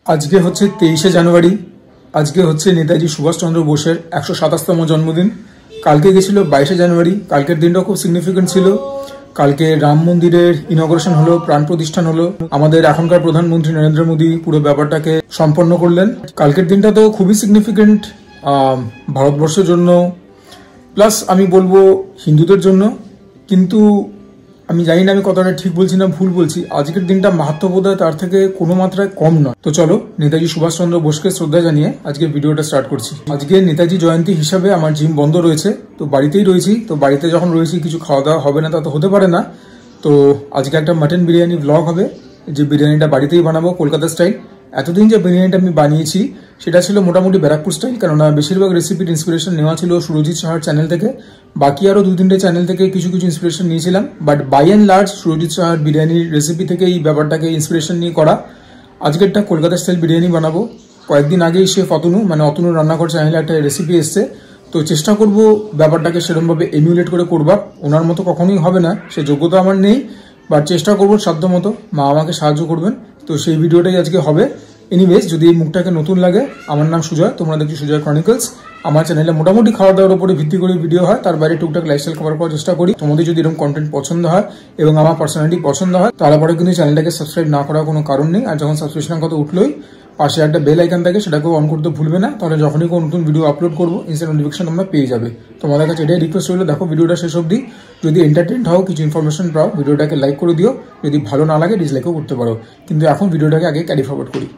আজকে হচ্ছে 23শে জানুয়ারি। আজকে হচ্ছে নেতাজি সুভাষচন্দ্র বোসের 127তম জন্মদিন। কালকে গেছিল 22শে জানুয়ারি। কালকের দিনটা খুব সিগনিফিকেন্ট ছিল। কালকে রাম মন্দিরের ইনগ্রেশন হলো, প্রাণ প্রতিষ্ঠান হলো। আমাদের এখনকার প্রধানমন্ত্রী নরেন্দ্র মোদী পুরো ব্যাপারটাকে সম্পন্ন করলেন। কালকের দিনটা তো খুবই সিগনিফিকেন্ট ভারতবর্ষের জন্য, প্লাস আমি বলবো হিন্দুদের জন্য। কিন্তু আমি জানি না আমি কতটা ঠিক বলছি না ভুল বলছি। আজকের দিনটা মাহাত্ম্য বোধহয় তার থেকে কোনো মাত্রায় কম নয়। তো চলো নেতাজি সুভাষচন্দ্র বোসকে শ্রদ্ধা জানিয়ে আজকে ভিডিওটা স্টার্ট করছি। আজকে নেতাজি জয়ন্তী হিসাবে আমার জিম বন্ধ রয়েছে, তো বাড়িতেই রয়েছি। তো বাড়িতে যখন রয়েছি কিছু খাওয়া দাওয়া হবে না তা তো হতে পারে না। তো আজকে একটা মাটন বিরিয়ানি ব্লগ হবে, যে বিরিয়ানিটা বাড়িতেই বানাবো কলকাতা স্টাইল। এতদিন যে বিরিয়ানিটা আমি বানিয়েছি সেটা ছিল মোটামুটি ব্যারাকপুর স্টাইল, কেননা বেশিরভাগ রেসিপির ইন্সপিরেশন নেওয়া ছিল সুরজিৎ সাহার চ্যানেল থেকে। বাকি আরও 2-3টে চ্যানেল থেকে কিছু কিছু ইন্সপিরেশন নিয়েছিলাম, but by and large Surajit সাহার বিরিয়ানির রেসিপি থেকে এই ব্যাপারটাকে ইন্সপিরেশন নিয়ে করা। আজকেরটা কলকাতা স্টাইল বিরিয়ানি বানাবো। কয়েকদিন আগেই শেফ অতনু রান্নাঘর চ্যানেলে একটা রেসিপি এসছে, তো চেষ্টা করব ব্যাপারটাকে সেরকমভাবে এমিউলেট করে করবার। ওনার মতো কখনোই হবে না, সে যোগ্যতা আমার নেই, বাট চেষ্টা করবো সাধ্য মতো। মা আমাকে সাহায্য করবেন, তো সেই ভিডিওটাই আজকে হবে। এনিওয়েজ, যদি এই মুখটাকে নতুন লাগে, আমার নাম সুজয়, তোমরা দেখছি সুজয় ক্রনিকলস। আমার চ্যানেলে মোটামুটি খাওয়া দাওয়ার উপরে ভিত্তি করে ভিডিও হয়, তার বাইরে টুকটাক লাইফস্টাইল কভার করার চেষ্টা করি। তোমাদের যদি এরকম কন্টেন্ট পছন্দ হয় এবং আমার পার্সোনালিটি পছন্দ হয়, তাহলে পরে কিন্তু চ্যানেলটাকে সাবস্ক্রাইব না করার কোনো কারণ নেই। আর যখন সাবস্ক্রিপশনের কথা উঠলোই পাশে একটা বেল আইকন থাকে, সেটাকেও অন করতে ভুলবে না, তাহলে যখনই কোনো নতুন ভিডিও আপলোড করবো ইনস্ট্যান্ট নোটিফিকেশন তোমরা পেয়ে যাবে। তোমাদের কাছে এটাই রিকোয়েস্ট রইলো, দেখো ভিডিওটা শেষ অবধি। যদি এন্টারটেইনড হও, কিছু ইনফরমেশন পাও, ভিডিওটাকে লাইক করে দিও। যদি ভালো না লাগে ডিসলাইকও করতে পারো, কিন্তু এখন ভিডিওটাকে আগে ক্যারি ফরওয়ার্ড করি।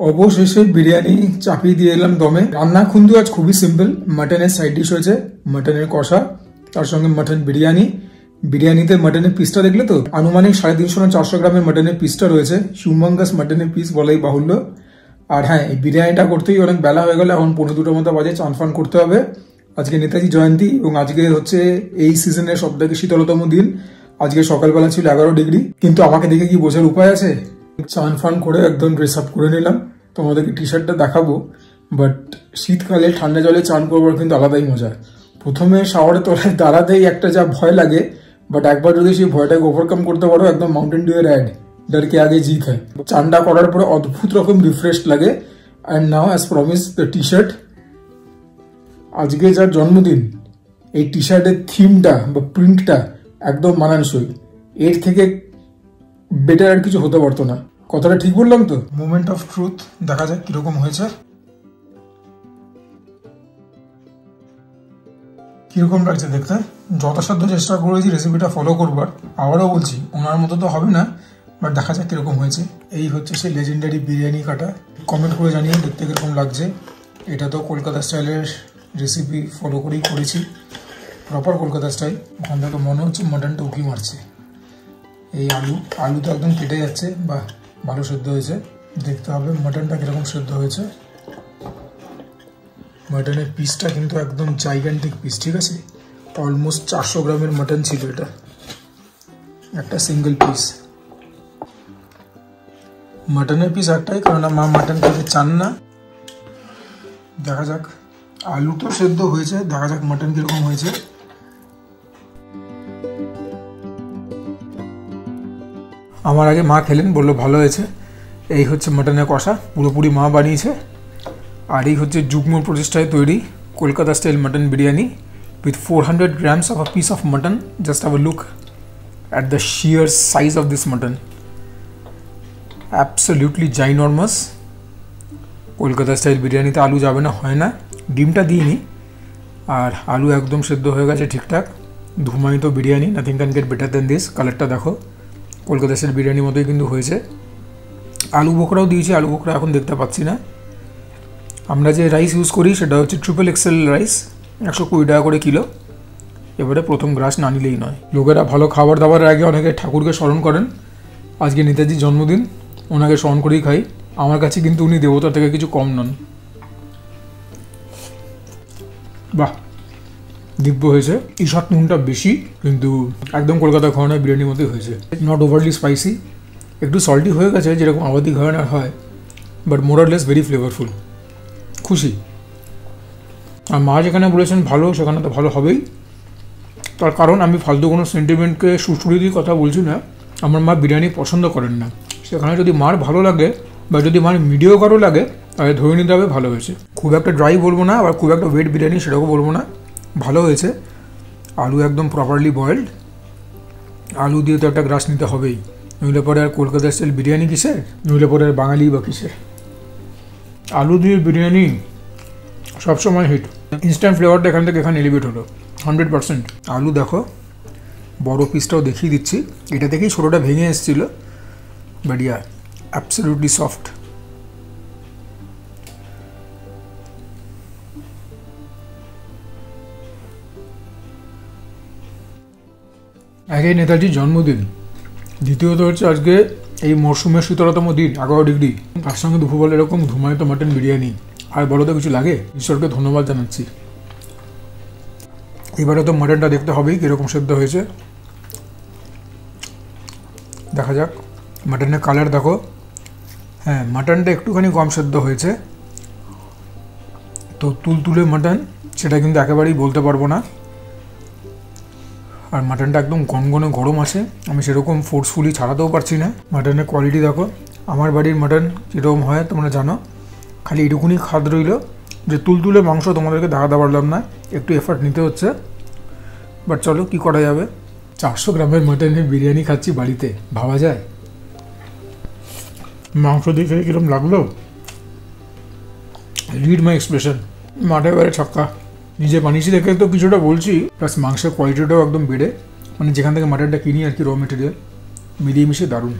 অবশেষে বিরিয়ানি চাপিয়ে দিয়ে এলাম দমে। রান্না কিন্তু আজ খুবই সিম্পল। মাটনের সাইড ডিশ হয়েছে, মাটনের কষা, তার সঙ্গে মাটন বিরিয়ানি। বিরিয়ানিতে মাটনের পিসটা দেখলে তো, আনুমানিক 350 না 400 গ্রামের মাটনের পিসটা রয়েছে। হিউমাঙ্গাস মাটনের পিস বলাই বাহুল্য। আর হ্যাঁ, এই বিরিয়ানিটা করতেই অনেক বেলা হয়ে গেল, এখন 1:45 মতো বাজে, চান ফান করতে হবে। আজকে নেতাজি জয়ন্তী এবং আজকে হচ্ছে এই সিজনের সব থেকে শীতলতম দিন। আজকে সকালবেলা ছিল 11 ডিগ্রি, কিন্তু আমাকে দেখে কি বোঝার উপায় আছে? চান ফান করে একদম ড্রেস আপ করে নিলাম। তোমাদেরকে টি শার্টটা দেখাবো, বাট শীতকালে ঠান্ডা জলে চান করবার কিন্তু আলাদাই মজা। প্রথমে শাওয়ারে তলায় দাঁড়াতেই একটা যা ভয় লাগে, বাট একবার যদি সেই ভয়টাকে ওভারকাম করতে পারো, একদম মাউন্টেন ডিউয়ের অ্যাড, ডর কে আগে জিত হয়। চানটা করার পরে অদ্ভুত রকম রিফ্রেশ লাগে। And now as promise the T shirt. আজকে যার জন্মদিন, এই টি শার্টের থিমটা বা প্রিন্টটা একদম মানানসই। এর থেকে বেটার আর কিছু হতে পারতো না। কথাটা ঠিক বললাম তো? মোমেন্ট অফ ট্রুথ, দেখা যাক কিরকম হয়েছে। কিরকম লাগছে দেখতে। যথাসাধ্য চেষ্টা করেছি রেসিপিটা ফলো করবার। আবারও বলছি, ওনার মতো তো হবে না, বাট দেখা যাক কিরকম হয়েছে। এই হচ্ছে সেই লেজেন্ডারি বিরিয়ানি কাটা। কমেন্ট করে জানিয়ে দেখতে কিরকম লাগছে। এটা তো কলকাতা স্টাইলের রেসিপি ফলো করেই করেছি, প্রপার কলকাতা স্টাইল। ওখান থেকে মনে হচ্ছে মাটনটা উকি মারছে। এই আলু তো একদম কেটে যাচ্ছে, বা ভালো সেদ্ধ হয়েছে। দেখতে হবে মাটনটা কিরকম সেদ্ধ হয়েছে। মাটনের পিসটা কিন্তু একদম জাইগান্টিক পিস, ঠিক আছে? অলমোস্ট 400 গ্রামের মাটন ছিল এটা, একটা সিঙ্গেল পিস। মাটনের পিস একটাই, কারণ মা মাটন খেতে চান না। দেখা যাক, আলু তো সেদ্ধ হয়েছে, দেখা যাক মাটন কিরকম হয়েছে। আমার আগে মা খেলেন, বললো ভালো হয়েছে। এই হচ্ছে মাটনের কষা, পুরোপুরি মা বানিয়েছে। আর এই হচ্ছে যুগ্ম প্রচেষ্টায় তৈরি Kolkata style mutton biryani with 400 grams of a piece of mutton. Just have a look at the sheer size of this mutton. Absolutely ginormous. Kolkata style বিরিয়ানিতে আলু যাবে না, হয় না। ডিমটা দিইনি, আর আলু একদম সেদ্ধ হয়ে গেছে ঠিকঠাক। ধুমায়িত biryani, nothing can get better than this. কালারটা দেখো, কলকাতা স্টাইল বিরিয়ানির মতোই কিন্তু হয়েছে। আলু বোখরাও দিয়েছি, আলু বোখরা এখন দেখতে পাচ্ছি না। আমরা যে রাইস ইউজ করি সেটা হচ্ছে ট্রিপল এক্সেল রাইস, 120 টাকা করে কিলো। এবারে প্রথম গ্রাস না নিলেই নয়। লোকেরা ভালো খাবার দাবারের আগে অনেকে ঠাকুরকে স্মরণ করেন। আজকে নেতাজির জন্মদিন, ওনাকে স্মরণ করেই খাই। আমার কাছে কিন্তু উনি দেবতা থেকে কিছু কম নন। বাহ, দিব্য হয়েছে। ঈষৎ নুনটা বেশি, কিন্তু একদম কলকাতা ঘরানার বিরিয়ানির মতোই হয়েছে। নট ওভারলি স্পাইসি, একটু সল্টি হয়ে গেছে যেরকম আবাদি ঘরানার হয়, but more or less very flavourful. খুশি। আর মা যেখানে বলেছেন ভালো, সেখানে তো ভালো হবেই। তার কারণ আমি ফালতু কোনো সেন্টিমেন্টকে সুশ্রুতি দিয়ে কথা বলছি না। আমার মা বিরিয়ানি পছন্দ করেন না, সেখানে যদি মার ভালো লাগে বা যদি মার মিডিওকারও লাগে, তাহলে ধরে নিতে হবে ভালো হয়েছে। খুব একটা ড্রাই বলবো না, আবার খুব একটা ওয়েট বিরিয়ানি সেটাও বলবো না, ভালো হয়েছে। আলু একদম প্রপারলি বয়েলড। আলু দিয়ে তো একটা গ্রাস নিতে হবেই, নইলে পরে আর কলকাতা স্টাইল বিরিয়ানি কিসের, নইলে পরে আর বাঙালি বা কিসের। আলু দিয়ে বিরিয়ানি সবসময় হিট। ইনস্ট্যান্ট ফ্লেভারটা এখান থেকে এখানে এলিভেট হলো 100%। আলু দেখো, বড় পিসটাও দেখিয়ে দিচ্ছি। এটা থেকেই ছোটোটা ভেঙে এসেছিলো, বাট ইয়া অ্যাবসলিউটলি সফট। আগে নেতাজির জন্মদিন, দ্বিতীয়ত হচ্ছে আজকে এই মরশুমের 17তম দিন, 11 ডিগ্রি, তার সঙ্গে দুপুরবেলা এরকম ধুমায়িত মাটন বিরিয়ানি। আর বলো তো কিছু লাগে? ঈশ্বরকে ধন্যবাদ জানাচ্ছি। এবারে তো মাটনটা দেখতে হবেই কীরকম সেদ্ধ হয়েছে, দেখা যাক। মাটনের কালার দেখো, হ্যাঁ মাটনটা একটুখানি কম সেদ্ধ হয়েছে। তো তুলতুলে মাটন সেটা কিন্তু একেবারেই বলতে পারবো না। আর মাটনটা একদম গনগনে গরম আছে, আমি সেরকম ফোর্সফুলি ছাড়াতেও পারছি না। মাটনের কোয়ালিটি দেখো, আমার বাড়ির মাটন কীরকম হয় তোমরা জানো। খালি এটুকুনি খাদ রইল যে তুলতুলে মাংস তোমাদেরকে দেখাতে পারলাম না, একটু এফার্ট নিতে হচ্ছে। বাট চলো, কী করা যাবে। 400 গ্রামের মাটনের বিরিয়ানি খাচ্ছি বাড়িতে, ভাবা যায়? মাংস দিয়ে খেয়ে কীরকম লাগলো, রিড মাই এক্সপ্রেশন। মাঠে এবারে ছক্কা। নিজে বানিয়েছি দেখে তো কিছুটা বলছি, প্লাস মাংসের কোয়ালিটিটাও একদম বেড়ে, মানে যেখান থেকে মাটনটা কিনি আর কি, র মেটেরিয়াল মিলিয়ে মিশিয়ে দারুণ।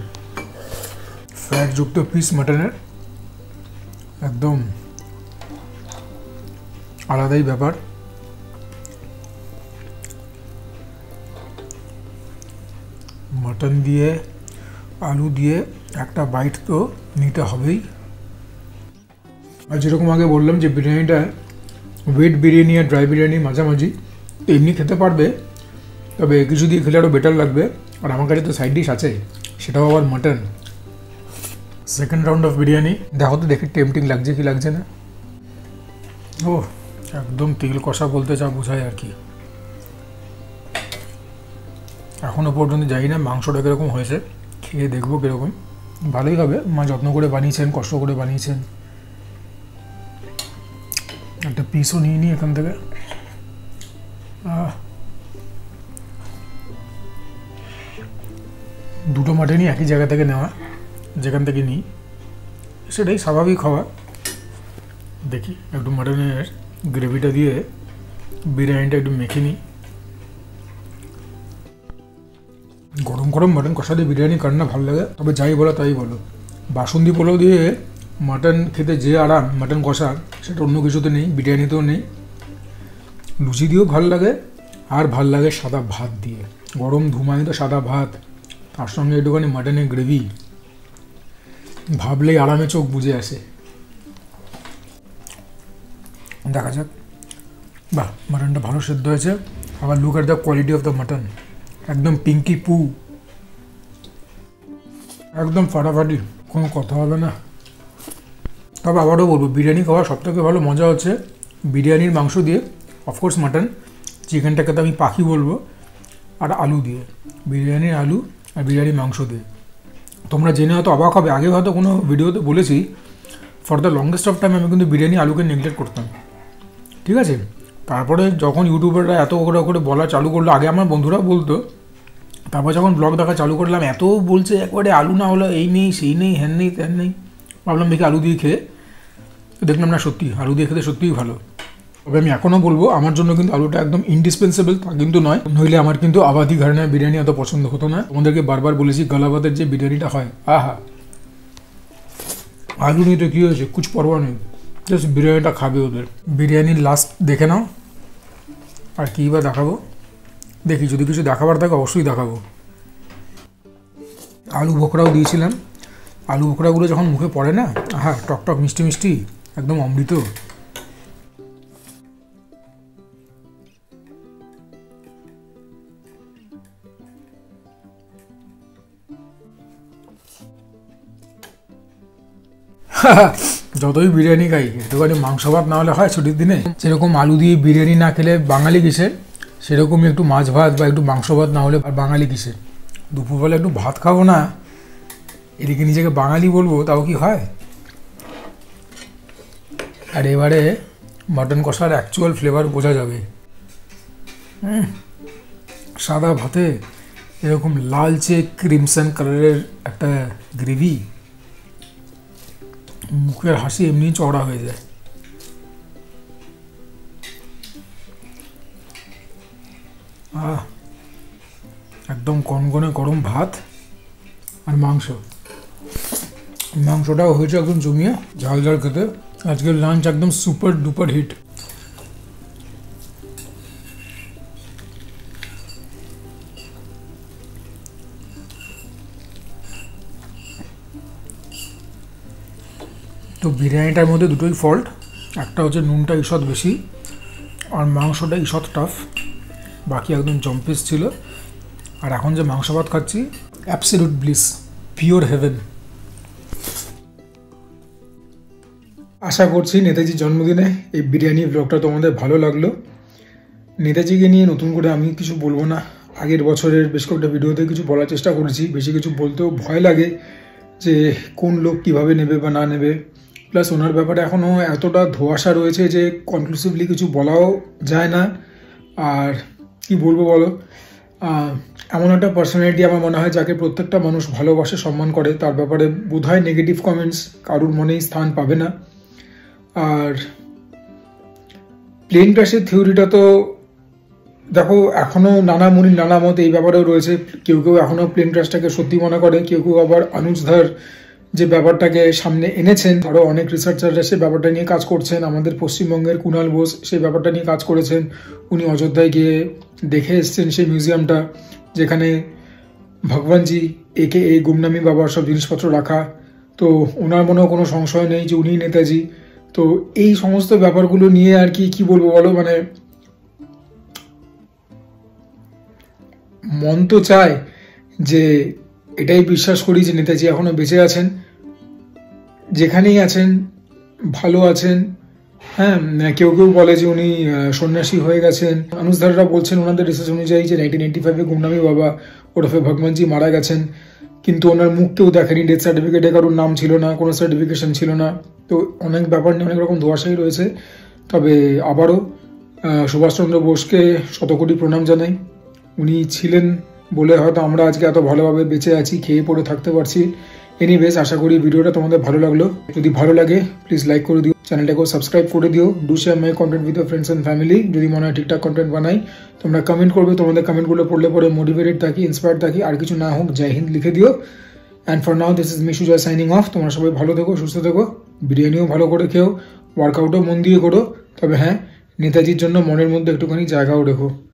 ফ্যাটযুক্ত পিস মাটনের, একদম আলাদাই ব্যাপার। মাটন দিয়ে আলু দিয়ে একটা বাইট তো নিতে হবেই। আর যেরকম আগে বললাম যে বিরিয়ানিটা ওয়েট বিরিয়ানি আর ড্রাই বিরিয়ানি মাঝামাঝি, তো এমনি খেতে পারবে, তবে কিছু দিয়ে খেলে আরও বেটার লাগবে। আর আমার কাছে তো সাইড ডিশ আছে, সেটাও আবার mutton. Second round of biryani দেখো তো, দেখি টেম্পটিং লাগছে কি লাগছে না। ও একদম তেল কষা বলতে যা বোঝায় আর কি। এখনও পর্যন্ত জানি না মাংসটা কীরকম হয়েছে, খেয়ে দেখবো কীরকম। ভালোই হবে, মা যত্ন করে বানিয়েছেন, কষ্ট করে বানিয়েছেন। একটা পিসও নিয়ে নিই এখান থেকে। দুটো মাটনই একই জায়গা থেকে নেওয়া, যেখান থেকে নিই সেটাই স্বাভাবিক হওয়া। দেখি একটু মাটনের গ্রেভিটা দিয়ে বিরিয়ানিটা একটু মেখে নিই। গরম গরম মাটন কষা দিয়ে বিরিয়ানি কার না ভালো লাগে। তবে যাই বলো তাই বলো, বাসন্তী পোলাও দিয়ে মাটন খেতে যে আরাম মাটন কষা, সেটা অন্য কিছুতে নেই, বিরিয়ানিতেও নেই। লুচি দিয়েও ভাল লাগে, আর ভাল লাগে সাদা ভাত দিয়ে, গরম ধুমায়িত সাদা ভাত, তার সঙ্গে একটুখানি মাটনের গ্রেভি, ভাবলেই আরামে চোখ বুজে আসে। দেখা যাক। বাহ, মাটনটা ভালো সেদ্ধ হয়েছে। আবার look at the quality of the mutton, একদম পিঙ্কি পু, একদম ফাটাফাটি, কোনো কথা হবে না। তবে আবারও বলবো, বিরিয়ানি খাওয়ার সবথেকে ভালো মজা হচ্ছে বিরিয়ানির মাংস দিয়ে, অফকোর্স মাটন, চিকেনটাকে তো আমি পাখি বলবো, আর আলু দিয়ে, বিরিয়ানির আলু আর বিরিয়ানির মাংস দিয়ে। তোমরা জেনে হয়তো অবাক হবে, আগে হয়তো কোনো ভিডিওতে বলেছি, for the longest of time আমি কিন্তু বিরিয়ানি আলুকে নেগলেক্ট করতাম, ঠিক আছে। তারপরে যখন ইউটিউবাররা এত করে বলা চালু করলো, আগে আমার বন্ধুরাও বলতো, তারপর যখন ব্লগ দেখা চালু করলাম, এত বলছে একবারে আলু না হলো এই নেই সেই নেই, হ্যান নেই ত্যান নেই, ভাবলাম দেখি আলু দিয়ে খেয়ে। দেখলাম না সত্যি আলু দিয়ে খেতে সত্যিই ভালো। তবে আমি এখনও বলবো আমার জন্য কিন্তু আলুটা একদম ইন্ডিসপেন্সেবল তা কিন্তু নয়, নইলে আমার কিন্তু আবাদি ঘরানার বিরিয়ানি এত পছন্দ হতো না। তোমাদেরকে বারবার বলেছি গালাবাদের যে বিরিয়ানিটা হয়, আহা, আলু নিয়ে তো কী হয়েছে, কুছ পরোয়া নেই, জাস্ট বিরিয়ানিটা খাবে ওদের। বিরিয়ানির লাস্ট দেখে নাও, আর কী বা দেখাবো, দেখি যদি কিছু দেখাবার থাকে অবশ্যই দেখাবো। আলু বোখরাও দিয়েছিলাম, আলু বোখরাগুলো যখন মুখে পড়ে না, হ্যাঁ, টকটক মিষ্টি মিষ্টি, একদম অমৃত। যতই বিরিয়ানি খাই একটুখানি মাংস ভাত না হলে হয় ছুটির দিনে। সেরকম আলু দিয়ে বিরিয়ানি না খেলে বাঙালি কিসের, সেরকমই একটু মাছ ভাত বা একটু মাংস ভাত না হলে আর বাঙালি কিসের। দুপুরবেলা একটু ভাত খাবো না, এদিকে নিজেকে বাঙালি বলবো, তাও কি হয়? আর এবারে মাটন কষার অ্যাকচুয়াল ফ্লেভার বোঝা যাবে। সাদা ভাতে এরকম লালচে ক্রিমসন কালারের একটা গ্রেভি, মুখের হাসি এমনি চড়া হয়ে যায়। একদম কনকনে গরম ভাত আর মাংসটাও হয়েছে একদম জমিয়ে ঝাল ঝাল খেতে। আজকের লাঞ্চ একদম সুপার ডুপার হিট। তো বিরিয়ানিটার মধ্যে দুটোই ফল্ট, একটা হচ্ছে নুনটা ঈষৎ বেশি আর মাংসটা ঈষৎ টাফ, বাকি একদম জম্পিস ছিল। আর এখন যে মাংস ভাত খাচ্ছি, অ্যাবসলিউট ব্লিস, পিওর হেভেন। আশা করছি নেতাজির জন্মদিনে এই বিরিয়ানি ব্লগটা তোমাদের ভালো লাগলো। নেতাজিকে নিয়ে নতুন করে আমি কিছু বলবো না, আগের বছরের বেশ কয়েকটা ভিডিওতে কিছু বলার চেষ্টা করেছি, বেশি কিছু বলতেও ভয় লাগে যে কোন লোক কীভাবে নেবে বা না নেবে। প্লাস ওনার ব্যাপারে এখনও এতটা ধোঁয়াশা রয়েছে যে কনক্লুসিভলি কিছু বলাও যায় না। আর কি বলবো বলো, এমন একটা পার্সোনালিটি আমার মনে হয় যাকে প্রত্যেকটা মানুষ ভালোবাসে, সম্মান করে, তার ব্যাপারে বোধহয় নেগেটিভ কমেন্টস কারুর মনেই স্থান পাবে না। আর প্লেন ক্র্যাশের থিওরিটা তো দেখো এখনও নানা মুনির নানা মত এই ব্যাপারেও রয়েছে। কেউ কেউ এখনও প্লেন ক্র্যাশটাকে সত্যি মনে করে, কেউ কেউ আবার অনুজধার যে ব্যাপারটাকে সামনে এনেছেন, ধরো অনেক রিসার্চাররা সে ব্যাপারটা নিয়ে কাজ করছেন। আমাদের পশ্চিমবঙ্গের কুণাল বোস সেই ব্যাপারটা নিয়ে কাজ করেছেন, উনি অযোধ্যায় গিয়ে দেখে এসছেন সেই মিউজিয়ামটা যেখানে ভগবানজি একে এই গুমনামি বাবার সব জিনিসপত্র রাখা। তো ওনার মনেও কোনো সংশয় নেই যে উনিই নেতাজি। তো এই সমস্ত ব্যাপারগুলো নিয়ে আর কি বলবো বলো, মানে মন তো চায় যে এটাই বিশ্বাস করি যে নেতাজি এখনো বেঁচে আছেন, যেখানেই আছেন ভালো আছেন। হ্যাঁ, কেউ কেউ বলে যে উনি সন্ন্যাসী হয়ে গেছেন। অনুজধাররা বলছেন ওনাদের রিসার্চ অনুযায়ী যে 1985-এ গুমনামি বাবা ওরফে ভগবানজি মারা গেছেন, কিন্তু ওনার মুখ কেউ দেখেনি, ডেথ সার্টিফিকেটে কারোর নাম ছিল না, কোনো সার্টিফিকেশন ছিল না। তো অনেক ব্যাপার নিয়ে অনেক রকম ধোঁয়াশাই রয়েছে। তবে আবারও সুভাষচন্দ্র বোসকে শতকোটি প্রণাম জানাই। উনি ছিলেন বলে হয়তো আমরা আজকে এত ভালোভাবে বেঁচে আছি, খেয়ে পড়ে থাকতে পারছি। এনিওয়েজ, আশা করি ভিডিওটা তোমাদের ভালো লাগলো। যদি ভালো লাগে প্লিজ লাইক করে দিও, চ্যানেলটাকেও সাবস্ক্রাইব করে দিও। Do share my content with friends and family. যদি মনে হয় ঠিকঠাক কন্টেন্ট বানাই, তোমরা কমেন্ট করবে, তোমাদের কমেন্টগুলো পড়লে পরে মোটিভেটেড থাকি, ইন্সপায়ার্ড থাকি। আর কিছু না হোক, জয় হিন্দ লিখে দিও। And for now this is Mishu Joy signing off. তোমরা সবাই ভালো থেকো, সুস্থ থেকো, বিরিয়ানিও ভালো করে খেও, ওয়ার্কআউটও মন দিয়ে করো। তবে হ্যাঁ, নেতাজির জন্য মনের মধ্যে একটুখানি জায়গাও রেখো।